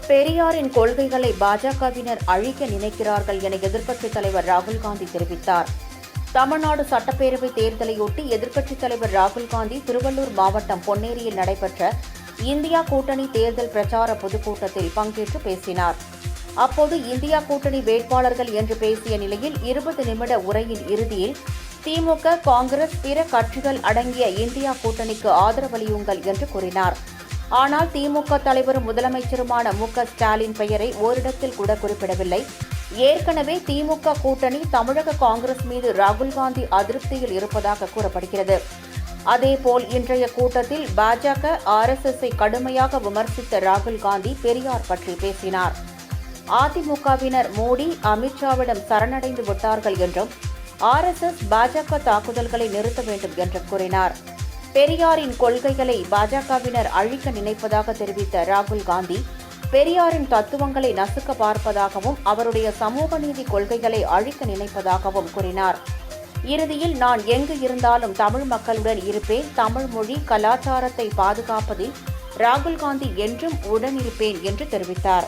பெரியாரின் கொள்கைகளை பாஜகவினர் அழிக்க நினைக்கிறார்கள் என எதிர்க்கட்சித் தலைவர் ராகுல் காந்தி தெரிவித்தார். தமிழ்நாடு சட்டப்பேரவை தேர்தலையொட்டி எதிர்க்கட்சித் தலைவர் ராகுல் காந்தி திருவள்ளூர் மாவட்டம் பொன்னேரியில் நடைபெற்ற இந்தியா கூட்டணி தேர்தல் பிரச்சார பொதுக்கூட்டத்தில் பங்கேற்று பேசினார். அப்போது இந்தியா கூட்டணி வேட்பாளர்கள் என்று பேசிய நிலையில் 20 நிமிட உரையின் இறுதியில் திமுக, காங்கிரஸ், பிற கட்சிகள் அடங்கிய இந்தியா கூட்டணிக்கு ஆதரவளியுங்கள் என்று கூறினார். ஆனால் திமுக தலைவரும் முதலமைச்சருமான மு.க. ஸ்டாலின் பெயரை ஓரிடத்தில் கூட குறிப்பிடவில்லை. ஏற்கனவே திமுக கூட்டணி தமிழக காங்கிரஸ் மீது ராகுல் காந்தி அதிருப்தியில் இருப்பதாக கூறப்படுகிறது. அதேபோல் இன்றைய கூட்டத்தில் பாஜக, RSS-ஐ கடுமையாக விமர்சித்த ராகுல் காந்தி பெரியார் பற்றி பேசினார். அதிமுகவினர் மோடி, அமித்ஷாவிடம் சரணடைந்து விட்டார்கள் என்றும் RSS, பாஜக தாக்குதல்களை நிறுத்த வேண்டும் என்றும் கூறினார். பெரியாரின் கொள்கைகளை பாஜகவினர் அழிக்க நினைப்பதாக தெரிவித்த ராகுல் காந்தி, பெரியாரின் தத்துவங்களை நசுக்க பார்ப்பதாகவும் அவருடைய சமூக நீதி கொள்கைகளை அழிக்க நினைப்பதாகவும் கூறினார். இறுதியில், நான் எங்கு இருந்தாலும் தமிழ் மக்களுடன் இருப்பேன், தமிழ் மொழி, கலாச்சாரத்தை பாதுகாப்பதில் ராகுல் காந்தி என்றும் உடனிருப்பேன் என்று தெரிவித்தார்.